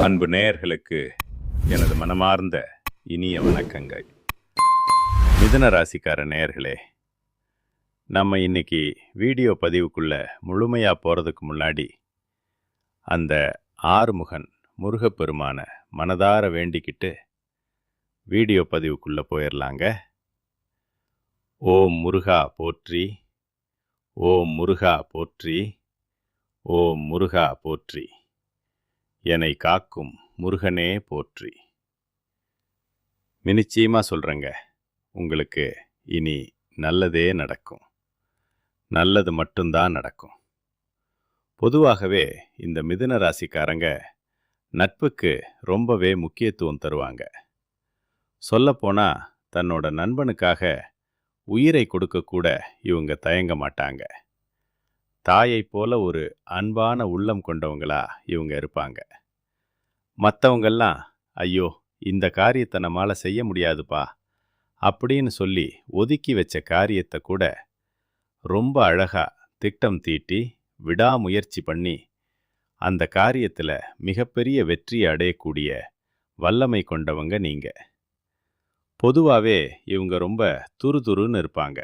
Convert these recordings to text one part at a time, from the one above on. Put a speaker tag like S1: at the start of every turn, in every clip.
S1: அன்பு நேயர்களுக்கு எனது மனமார்ந்த இனிய வணக்கங்கள். மிதுன ராசிக்கார நேயர்களே, நம்ம இன்னைக்கு வீடியோ பதிவுக்குள்ள முழுமையாக போகிறதுக்கு முன்னாடி அந்த ஆறுமுகன் முருகப்பெருமான மனதார வேண்டிக்கிட்டு வீடியோ பதிவுக்குள்ளே போயிடலாங்க. ஓம் முருகா போற்றி, ஓம் முருகா போற்றி, ஓம் முருகா போற்றி, என்னை காக்கும் முருகனே போற்றி. நிச்சயமாக சொல்கிறேங்க, உங்களுக்கு இனி நல்லதே நடக்கும். நல்லது மட்டும்தான் நடக்கும். பொதுவாகவே இந்த மிதுன ராசிக்காரங்க நட்புக்கு ரொம்பவே முக்கியத்துவம் தருவாங்க. சொல்லப்போனால் தன்னோட நண்பனுக்காக உயிரை கொடுக்கக்கூட இவங்க தயங்க மாட்டாங்க. தாயை போல ஒரு அன்பான உள்ளம் கொண்டவங்களா இவங்க இருப்பாங்க. மற்றவங்கெல்லாம் ஐயோ இந்த காரியத்தை நம்மால் செய்ய முடியாதுப்பா அப்படின்னு சொல்லி ஒதுக்கி வச்ச காரியத்தை கூட ரொம்ப அழகா திட்டம் தீட்டி விடாமுயற்சி பண்ணி அந்த காரியத்தில் மிகப்பெரிய வெற்றியை அடையக்கூடிய வல்லமை கொண்டவங்க நீங்க. பொதுவாகவே இவங்க ரொம்ப துருதுருன்னு இருப்பாங்க.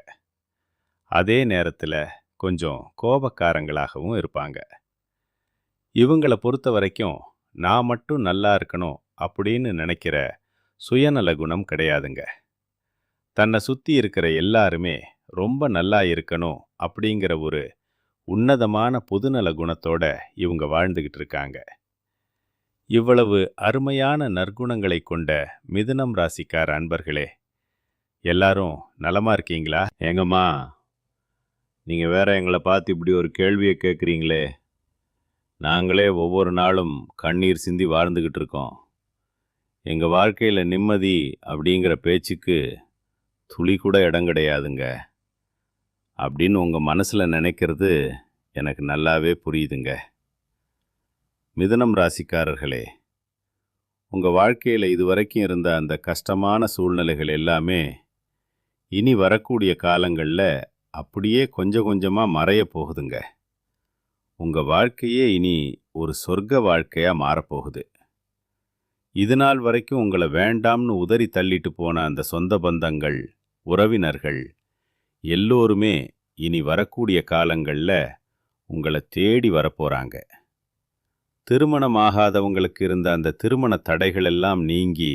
S1: அதே நேரத்தில் கொஞ்சம் கோபக்காரங்களாகவும் இருப்பாங்க. இவங்களை பொறுத்த வரைக்கும் நான் மட்டும் நல்லா இருக்கணும் அப்படின்னு நினைக்கிற சுயநல குணம் கிடையாதுங்க. தன்னை சுற்றி இருக்கிற எல்லாருமே ரொம்ப நல்லா இருக்கணும் அப்படிங்கிற ஒரு உன்னதமான பொதுநல குணத்தோட இவங்க வாழ்ந்துக்கிட்டு இருக்காங்க. இவ்வளவு அருமையான நற்குணங்களை கொண்ட மிதுனம் ராசிக்கார அன்பர்களே, எல்லாரும் நலமா இருக்கீங்களா? ஏங்கம்மா, நீங்கள் வேற எங்களை பார்த்து இப்படி ஒரு கேள்வியை கேட்குறீங்களே. நாங்களே ஒவ்வொரு நாளும் கண்ணீர் சிந்தி வாழ்ந்துக்கிட்டு இருக்கோம். எங்கள் வாழ்க்கையில் நிம்மதி அப்படிங்கிற பேச்சுக்கு துளி கூட இடம் கிடையாதுங்க அப்படின்னு உங்கள் மனசில் நினைக்கிறது எனக்கு நல்லாவே புரியுதுங்க. மிதுனம் ராசிக்காரர்களே, உங்கள் வாழ்க்கையில் இதுவரைக்கும் இருந்த அந்த கஷ்டமான சூழ்நிலைகள் எல்லாமே இனி வரக்கூடிய காலங்களில் அப்படியே கொஞ்சம் கொஞ்சமாக மறைய போகுதுங்க. உங்கள் வாழ்க்கையே இனி ஒரு சொர்க்க வாழ்க்கையாக மாறப்போகுது. இது நாள் வரைக்கும் உங்களை வேண்டாம்னு உதறி தள்ளிட்டு போன அந்த சொந்த பந்தங்கள், உறவினர்கள் எல்லோருமே இனி வரக்கூடிய காலங்களில் உங்களை தேடி வரப்போகிறாங்க. திருமணமாகாதவங்களுக்கு இருந்த அந்த திருமண தடைகள் எல்லாம் நீங்கி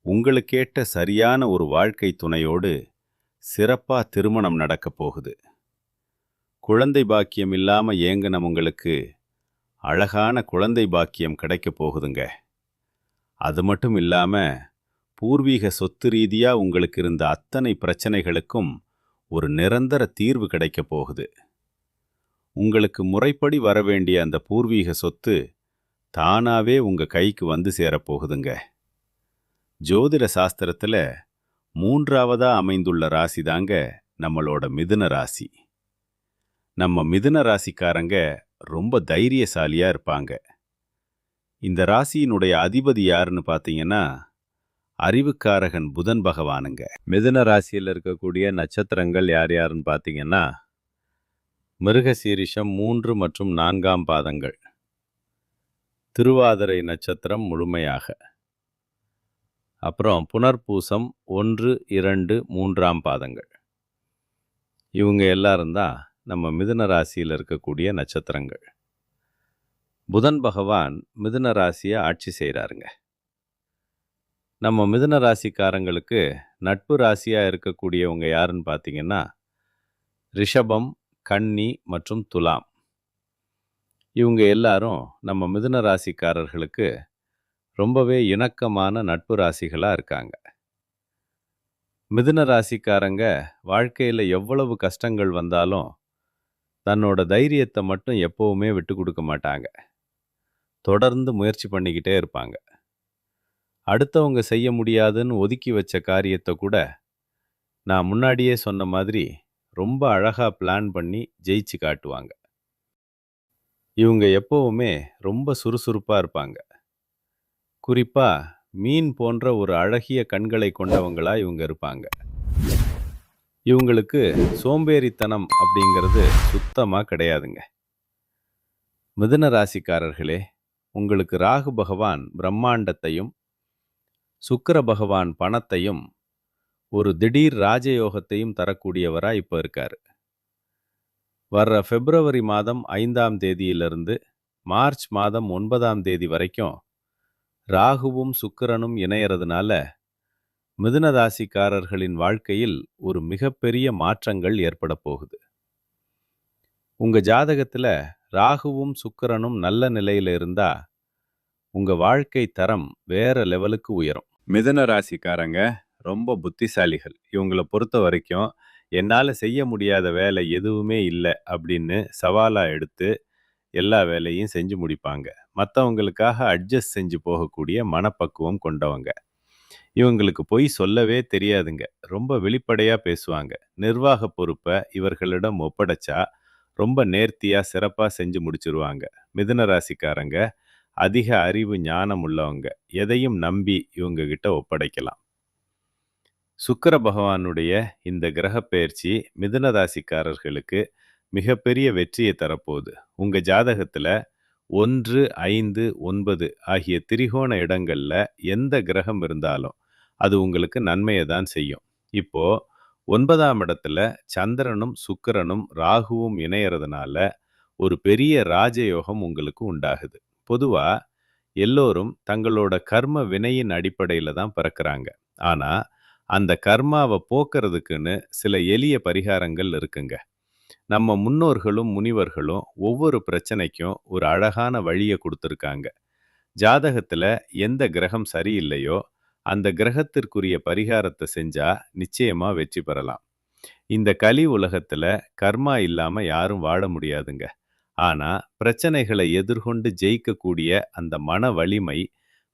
S1: உங்களுக்கேற்ற சரியான ஒரு வாழ்க்கை துணையோடு சிறப்பாக திருமணம் நடக்கப் போகுது. குழந்தை பாக்கியம் இல்லாமல் ஏங்கின உங்களுக்கு அழகான குழந்தை பாக்கியம் கிடைக்க போகுதுங்க. அது மட்டும் இல்லாமல் பூர்வீக சொத்து ரீதியாக உங்களுக்கு இருந்த அத்தனை பிரச்சனைகளுக்கும் ஒரு நிரந்தர தீர்வு கிடைக்க போகுது. உங்களுக்கு முறைப்படி வரவேண்டிய அந்த பூர்வீக சொத்து தானாகவே உங்கள் கைக்கு வந்து சேரப்போகுதுங்க. ஜோதிட சாஸ்திரத்தில் 3ஆவதா அமைந்துள்ள ராசி தாங்க நம்மளோட மிதுன ராசி. நம்ம மிதுன ராசிக்காரங்க ரொம்ப தைரியசாலியாக இருப்பாங்க. இந்த ராசியினுடைய அதிபதி யாருன்னு பார்த்தீங்கன்னா அறிவுக்காரகன் புதன் பகவானுங்க. மிதுன ராசியில் இருக்கக்கூடிய நட்சத்திரங்கள் யார் யாருன்னு பார்த்தீங்கன்னா மிருகசீரிஷம் 3 மற்றும் 4ஆம் பாதங்கள், திருவாதிரை நட்சத்திரம் முழுமையாக, அப்புறம் புனர்பூசம் 1, 2, 3ஆம் பாதங்கள். இவங்க எல்லாரும் தான் நம்ம மிதுன ராசியில் இருக்கக்கூடிய நட்சத்திரங்கள். புதன் பகவான் மிதுன ராசியை ஆட்சி செய்கிறாருங்க. நம்ம மிதுன ராசிக்காரங்களுக்கு நட்பு ராசியாக இருக்கக்கூடியவங்க யாருன்னு பார்த்தீங்கன்னா ரிஷபம், கன்னி மற்றும் துலாம். இவங்க எல்லாரும் நம்ம மிதுன ராசிக்காரர்களுக்கு ரொம்பவே இணக்கமான நட்பு ராசிகளாக இருக்காங்க. மிதுன ராசிக்காரங்க வாழ்க்கையில் எவ்வளவு கஷ்டங்கள் வந்தாலும் தன்னோட தைரியத்தை மட்டும் எப்போவுமே விட்டு கொடுக்க மாட்டாங்க. தொடர்ந்து முயற்சி பண்ணிக்கிட்டே இருப்பாங்க. அடுத்தவங்க செய்ய முடியாதுன்னு ஒதுக்கி வச்ச காரியத்தை கூட நான் முன்னாடியே சொன்ன மாதிரி ரொம்ப அழகாக பிளான் பண்ணி ஜெயிச்சு காட்டுவாங்க. இவங்க எப்போவுமே ரொம்ப சுறுசுறுப்பாக இருப்பாங்க. குறிப்பாக மீன் போன்ற ஒரு அழகிய கண்களை கொண்டவங்களா இவங்க இருப்பாங்க. இவங்களுக்கு சோம்பேறித்தனம் அப்படிங்கிறது சுத்தமாக கிடையாதுங்க. மிதுன ராசிக்காரர்களே, உங்களுக்கு ராகு பகவான் பிரம்மாண்டத்தையும் சுக்கிர பகவான் பணத்தையும் ஒரு திடீர் ராஜயோகத்தையும் தரக்கூடியவரா இப்ப இருக்காரு. வர்ற பிப்ரவரி மாதம் 5ஆம் தேதியிலிருந்து மார்ச் மாதம் 9ஆம் தேதி வரைக்கும் ராகுவும் சுக்கிரனும் இணையறதுனால மிதுன ராசிக்காரர்களின் வாழ்க்கையில் ஒரு மிகப்பெரிய மாற்றங்கள் ஏற்பட போகுது. உங்க ஜாதகத்துல ராகுவும் சுக்கிரனும் நல்ல நிலையில இருந்தா உங்க வாழ்க்கை தரம் வேற லெவலுக்கு உயரும். மிதுன ராசிக்காரங்க ரொம்ப புத்திசாலிகள். இவங்கள பொறுத்த வரைக்கும் என்னால செய்ய முடியாத வேலை எதுவுமே இல்லை அப்படின்னு சவாலா எடுத்து எல்லா வேலையும் செஞ்சு முடிப்பாங்க. மற்றவங்களுக்காக அட்ஜஸ்ட் செஞ்சு போகக்கூடிய மனப்பக்குவம் கொண்டவங்க. இவங்களுக்கு பொய் சொல்லவே தெரியாதுங்க. ரொம்ப வெளிப்படையா பேசுவாங்க. நிர்வாக பொறுப்பை இவர்களிடம் ஒப்படைச்சா ரொம்ப நேர்த்தியா சிறப்பா செஞ்சு முடிச்சிருவாங்க. மிதுன ராசிக்காரங்க அதிக அறிவு ஞானம் உள்ளவங்க. எதையும் நம்பி இவங்க கிட்ட ஒப்படைக்கலாம். சுக்கிர பகவானுடைய இந்த கிரக பெயர்ச்சி மிதுன ராசிக்காரர்களுக்கு மிகப்பெரிய வெற்றியை தரப்போகுது. உங்க ஜாதகத்துல 1, 5, 9 ஆகிய திரிகோண இடங்கள்ல எந்த கிரகம் இருந்தாலும் அது உங்களுக்கு நன்மையை தான் செய்யும். இப்போ 9ஆம் இடத்துல சந்திரனும் சுக்கிரனும் ராகுவும் இணையறதுனால ஒரு பெரிய ராஜயோகம் உங்களுக்கு உண்டாகுது. பொதுவா எல்லோரும் தங்களோட கர்ம வினையின் அடிப்படையில தான் பிறக்கிறாங்க. ஆனா அந்த கர்மாவை போக்குறதுக்குன்னு சில எளிய பரிகாரங்கள் இருக்குங்க. நம்ம முன்னோர்களும் முனிவர்களும் ஒவ்வொரு பிரச்சனைக்கும் ஒரு அழகான வழியை கொடுத்துருக்காங்க. ஜாதகத்துல எந்த கிரகம் சரியில்லையோ அந்த கிரகத்திற்குரிய பரிகாரத்தை செஞ்சா நிச்சயமா வெற்றி பெறலாம். இந்த கலி உலகத்துல கர்மா இல்லாம யாரும் வாழ முடியாதுங்க. ஆனா பிரச்சனைகளை எதிர்கொண்டு ஜெயிக்கக்கூடிய அந்த மன வலிமை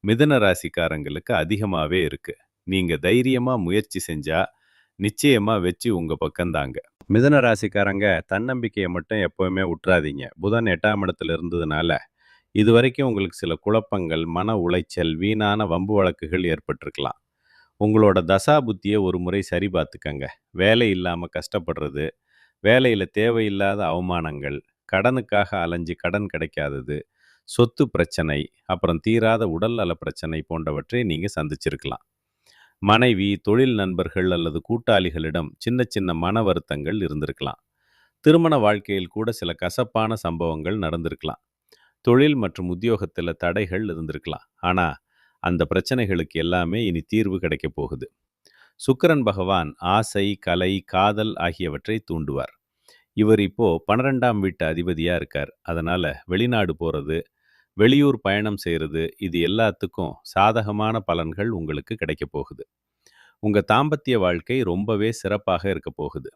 S1: மிதுன ராசிக்காரங்களுக்கு அதிகமாவே இருக்கு. நீங்க தைரியமா முயற்சி செஞ்சா நிச்சயமா வெற்றி உங்க பக்கம்தாங்க. மிதுன ராசிக்காரங்க தன்னம்பிக்கையை மட்டும் எப்பவுமே விட்டுறாதீங்க. புதன் 8ஆம் இடத்துல இருந்ததுனால இதுவரைக்கும் உங்களுக்கு சில குழப்பங்கள், மன உளைச்சல், வீணான வம்பு வழக்குகள் ஏற்பட்டிருக்கலாம். உங்களோட தசா புத்தியை ஒரு முறை சரி பார்த்துக்கங்க. வேலை இல்லாம கஷ்டப்படுறது, வேலையில தேவையில்லாத அவமானங்கள், கடனுக்காக அலைஞ்சு கடன் கிடைக்காதது, சொத்து பிரச்சனை, அப்புறம் தீராத உடல் நல பிரச்சனை போன்றவற்றை நீங்க சந்திச்சிருக்கலாம். மனைவி, தொழில் நண்பர்கள் அல்லது கூட்டாளிகளிடம் சின்ன சின்ன மன வருத்தங்கள் இருந்திருக்கலாம். திருமண வாழ்க்கையில் கூட சில கசப்பான சம்பவங்கள் நடந்திருக்கலாம். தொழில் மற்றும் உத்தியோகத்தில் தடைகள் இருந்திருக்கலாம். ஆனா அந்த பிரச்சனைகளுக்கு எல்லாமே இனி தீர்வு கிடைக்க போகுது. சுக்கிரன் பகவான் ஆசை, கலை, காதல் ஆகியவற்றை தூண்டுவார். இவர் இப்போ 12ஆம் வீட்டு அதிபதியா இருக்கார். அதனால வெளிநாடு போறது, வெளியூர் பயணம் செய்கிறது, இது எல்லாத்துக்கும் சாதகமான பலன்கள் உங்களுக்கு கிடைக்க போகுது. உங்க தாம்பத்திய வாழ்க்கை ரொம்பவே சிறப்பாக இருக்க போகுது.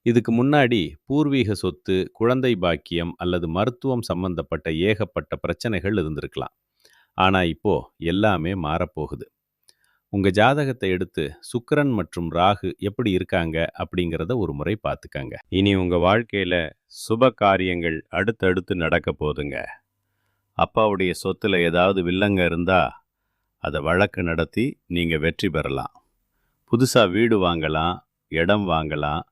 S1: இதுக்கு முன்னாடி பூர்வீக சொத்து, குழந்தை பாக்கியம் அல்லது மருத்துவம் சம்பந்தப்பட்ட ஏகப்பட்ட பிரச்சனைகள் இருந்திருக்கலாம். ஆனா இப்போ எல்லாமே மாறப்போகுது. உங்க ஜாதகத்தை எடுத்து சுக்கிரன் மற்றும் ராகு எப்படி இருக்காங்க அப்படிங்கிறத ஒரு முறை பார்த்துக்கங்க. இனி உங்க வாழ்க்கையில சுப காரியங்கள் அடுத்தடுத்து நடக்க போகுதுங்க. அப்பாவுடைய சொத்துல ஏதாவது வில்லங்க இருந்தா அதை வழக்கு நடத்தி நீங்க வெற்றி பெறலாம். புதுசா வீடு வாங்கலாம், இடம் வாங்கலாம்,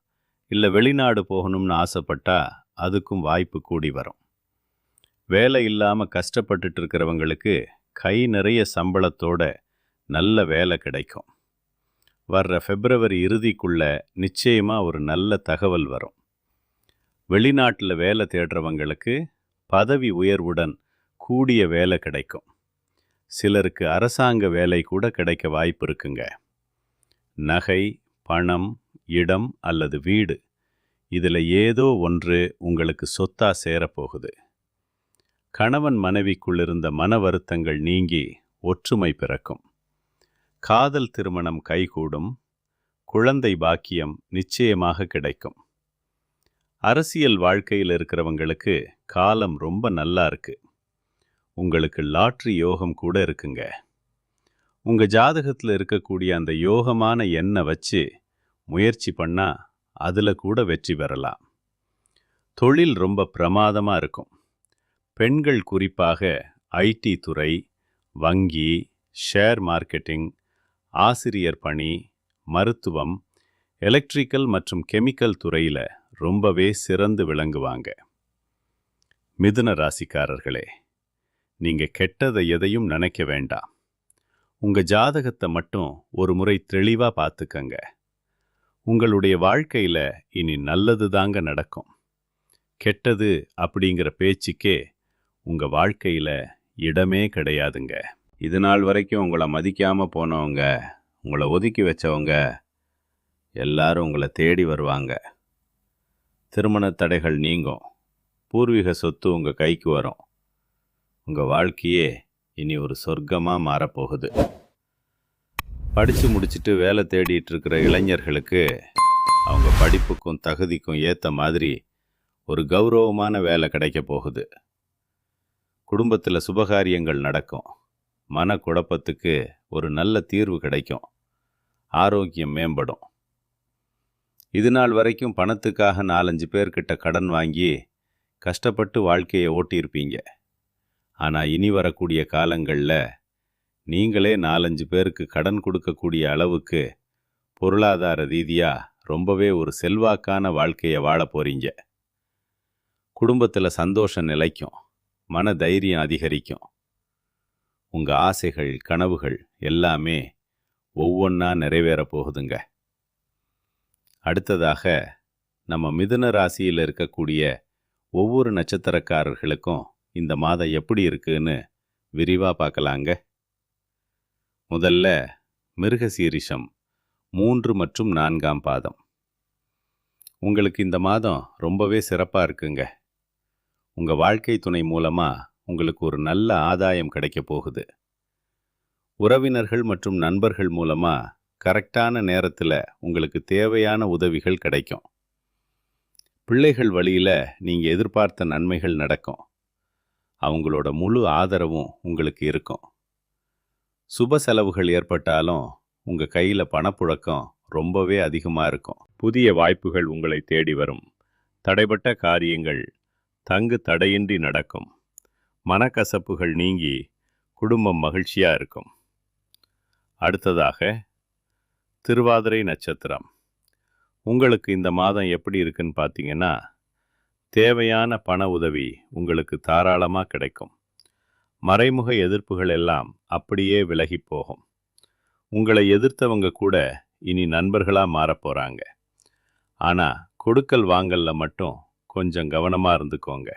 S1: இல்லை வெளிநாடு போகணும்னு ஆசைப்பட்டா அதுக்கும் வாய்ப்பு கூடி வரும். வேலை இல்லாமல் கஷ்டப்பட்டுட்டு இருக்கிறவங்களுக்கு கை நிறைய சம்பளத்தோட நல்ல வேலை கிடைக்கும். வர்ற பிப்ரவரி இறுதிக்குள்ள நிச்சயமாக ஒரு நல்ல தகவல் வரும். வெளிநாட்டில் வேலை தேடுறவங்களுக்கு பதவி உயர்வுடன் கூடிய வேலை கிடைக்கும். சிலருக்கு அரசாங்க வேலை கூட கிடைக்க வாய்ப்பு இருக்குங்க. நகை, பணம், இடம் அல்லது வீடு, இதில் ஏதோ ஒன்று உங்களுக்கு சொத்தா சேரப்போகுது. கணவன் மனைவிக்குள் இருந்த மன வருத்தங்கள் நீங்கி ஒற்றுமை பிறக்கும். காதல் திருமணம் கைகூடும். குழந்தை பாக்கியம் நிச்சயமாக கிடைக்கும். அரசியல் வாழ்க்கையில் இருக்கிறவங்களுக்கு காலம் ரொம்ப நல்லா இருக்கு. உங்களுக்கு லாட்ரி யோகம் கூட இருக்குங்க. உங்க ஜாதகத்தில் இருக்கக்கூடிய அந்த யோகமான எண்ணை வச்சு முயற்சி பண்ணா அதில் கூட வெற்றி பெறலாம். தொழில் ரொம்ப பிரமாதமாக இருக்கும். பெண்கள் குறிப்பாக ஐடி துறை, வங்கி, ஷேர் மார்க்கெட்டிங், ஆசிரியர் பணி, மருத்துவம், எலக்ட்ரிக்கல் மற்றும் கெமிக்கல் துறையில் ரொம்பவே சிறந்து விளங்குவாங்க. மிதுன ராசிக்காரர்களே, நீங்க கெட்டதை எதையும் நினைக்க வேண்டாம். உங்க ஜாதகத்தை மட்டும் ஒரு முறை தெளிவா பார்த்துக்கங்க. உங்களுடைய வாழ்க்கையில இனி நல்லது தாங்க நடக்கும். கெட்டது அப்படிங்கிற பேச்சுக்கே உங்க வாழ்க்கையில இடமே கிடையாதுங்க. இது நாள் வரைக்கும் உங்களை மதிக்காம போனவங்க, உங்களை ஒதுக்கி வச்சவங்க எல்லாரும் உங்களை தேடி வருவாங்க. திருமண தடைகள் நீங்கும். பூர்வீக சொத்து உங்க கைக்கு வரும். உங்க வாழ்க்கையே இனி ஒரு சொர்க்கமா மாறப்போகுது. படிச்சு முடிச்சுட்டு வேலை தேடிட்டு இருக்கிற இளைஞர்களுக்கு அவங்க படிப்புக்கும் தகுதிக்கும் ஏற்ற மாதிரி ஒரு கௌரவமான வேலை கிடைக்க போகுது. குடும்பத்தில் சுபகாரியங்கள் நடக்கும். மன குழப்பத்துக்கு ஒரு நல்ல தீர்வு கிடைக்கும். ஆரோக்கியம் மேம்படும். இது நாள் வரைக்கும் பணத்துக்காக 4-5 பேர்கிட்ட கடன் வாங்கி கஷ்டப்பட்டு வாழ்க்கையை ஓட்டியிருப்பீங்க. ஆனால் இனி வரக்கூடிய காலங்களில் நீங்களே 4-5 பேருக்கு கடன் கொடுக்கக்கூடிய அளவுக்கு பொருளாதார ரீதியாக ரொம்பவே ஒரு செல்வாக்கான வாழ்க்கையை வாழ போறீங்க. குடும்பத்தில் சந்தோஷம் நிலைக்கும். மன தைரியம் அதிகரிக்கும். உங்கள் ஆசைகள், கனவுகள் எல்லாமே ஒவ்வொன்றா நிறைவேற போகுதுங்க. அடுத்ததாக நம்ம மிதுன ராசியில் இருக்கக்கூடிய ஒவ்வொரு நட்சத்திரக்காரர்களுக்கும் இந்த மாதம் எப்படி இருக்குன்னு விரிவாக பார்க்கலாங்க. முதல்ல மிருகசீரிஷம் 3 மற்றும் 4ஆம் பாதம். உங்களுக்கு இந்த மாதம் ரொம்பவே சிறப்பாக இருக்குங்க. உங்கள் வாழ்க்கை துணை மூலமாக உங்களுக்கு ஒரு நல்ல ஆதாயம் கிடைக்க போகுது. உறவினர்கள் மற்றும் நண்பர்கள் மூலமாக கரெக்டான நேரத்தில் உங்களுக்கு தேவையான உதவிகள் கிடைக்கும். பிள்ளைகள் வழியில் நீங்கள் எதிர்பார்த்த நன்மைகள் நடக்கும். அவங்களோட முழு ஆதரவும் உங்களுக்கு இருக்கும். சுப செலவுகள் ஏற்பட்டாலும் உங்கள் கையில் பணப்புழக்கம் ரொம்பவே அதிகமாக இருக்கும். புதிய வாய்ப்புகள் உங்களை தேடி வரும். தடைப்பட்ட காரியங்கள் தங்கு தடையின்றி நடக்கும். மனக்கசப்புகள் நீங்கி குடும்பம் மகிழ்ச்சியாக இருக்கும். அடுத்ததாக திருவாதிரை நட்சத்திரம். உங்களுக்கு இந்த மாதம் எப்படி இருக்குன்னு பார்த்தீங்கன்னா, தேவையான பண உதவி உங்களுக்கு தாராளமாக கிடைக்கும். மறைமுக எதிர்ப்புகள் எல்லாம் அப்படியே விலகி போகும். உங்களை எதிர்த்தவங்க கூட இனி நண்பர்களாக மாறப்போகிறாங்க. ஆனால் கொடுக்கல் வாங்கல்ல மட்டும் கொஞ்சம் கவனமாக இருந்துக்கோங்க.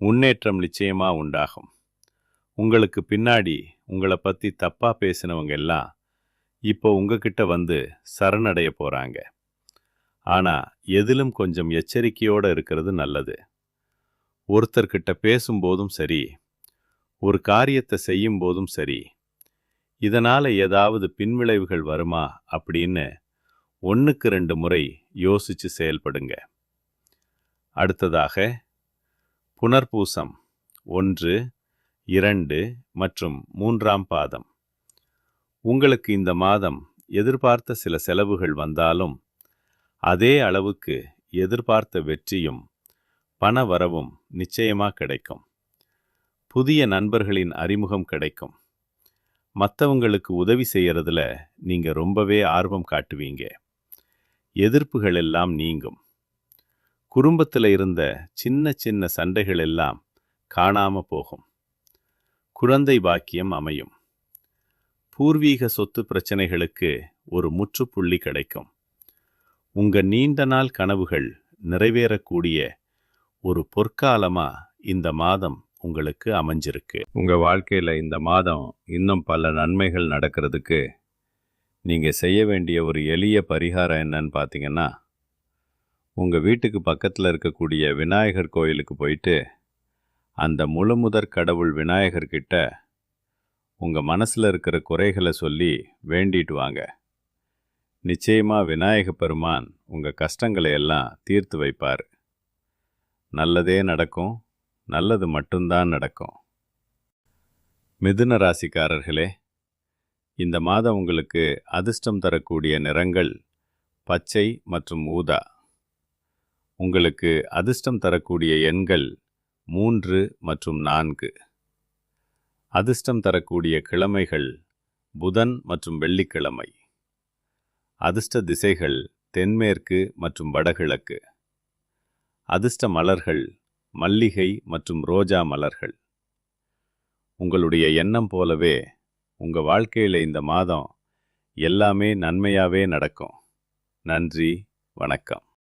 S1: முன்னேற்றம் நிச்சயமாக உண்டாகும். உங்களுக்கு பின்னாடி உங்களை பற்றி தப்பாக பேசினவங்க எல்லாம் இப்போ உங்ககிட்ட வந்து சரணடைய போகிறாங்க. ஆனால் எதிலும் கொஞ்சம் எச்சரிக்கையோடு இருக்கிறது நல்லது. ஒருத்தர்கிட்ட பேசும்போதும் சரி, ஒரு காரியத்தை செய்யும் போதும் சரி, இதனால் ஏதாவது பின்விளைவுகள் வருமா அப்படின்னு 1க்கு 2 முறை யோசித்து செயல்படுங்க. அடுத்ததாக புனர்பூசம் 1, 2 மற்றும் 3ஆம் பாதம். உங்களுக்கு இந்த மாதம் எதிர்பார்த்த சில செலவுகள் வந்தாலும் அதே அளவுக்கு எதிர்பார்த்த வெற்றியும் பண வரவும் நிச்சயமாக கிடைக்கும். புதிய நண்பர்களின் அறிமுகம் கிடைக்கும். மற்றவங்களுக்கு உதவி செய்யறதுல நீங்க ரொம்பவே ஆர்வம் காட்டுவீங்க. எதிர்ப்புகள் எல்லாம் நீங்கும். குடும்பத்தில் இருந்த சின்ன சின்ன சண்டைகள் எல்லாம் காணாம போகும். குழந்தை பாக்கியம் அமையும். பூர்வீக சொத்து பிரச்சனைகளுக்கு ஒரு முற்றுப்புள்ளி கிடைக்கும். உங்க நீண்ட நாள் கனவுகள் நிறைவேறக்கூடிய ஒரு பொற்காலமா இந்த மாதம் உங்களுக்கு அமைஞ்சிருக்கு. உங்க வாழ்க்கையில இந்த மாதம் இன்னும் பல நன்மைகள் நடக்கிறதுக்கு நீங்க செய்ய வேண்டிய ஒரு எளிய பரிகாரம் என்னன்னு பார்த்தீங்கன்னா, உங்க வீட்டுக்கு பக்கத்தில் இருக்கக்கூடிய விநாயகர் கோயிலுக்கு போயிட்டு அந்த முழுமுதற் கடவுள் விநாயகர்கிட்ட உங்க மனசுல இருக்கிற குறைகளை சொல்லி வேண்டிட்டு வாங்க. நிச்சயமா விநாயக பெருமான் உங்க கஷ்டங்களை எல்லாம் தீர்த்து வைப்பார். நல்லதே நடக்கும். நல்லது மட்டும்தான் நடக்கும். மிதுன ராசிக்காரர்களே, இந்த மாதம் உங்களுக்கு அதிர்ஷ்டம் தரக்கூடிய நிறங்கள் பச்சை மற்றும் ஊதா. உங்களுக்கு அதிர்ஷ்டம் தரக்கூடிய எண்கள் 3 மற்றும் 4. அதிர்ஷ்டம் தரக்கூடிய கிழமைகள் புதன் மற்றும் வெள்ளிக்கிழமை. அதிர்ஷ்ட திசைகள் தென்மேற்கு மற்றும் வடகிழக்கு. அதிர்ஷ்ட மலர்கள் மல்லிகை மற்றும் ரோஜா மலர்கள். உங்களுடைய எண்ணம் போலவே உங்க வாழ்க்கையில இந்த மாதம் எல்லாமே நன்மையாவே நடக்கும். நன்றி, வணக்கம்.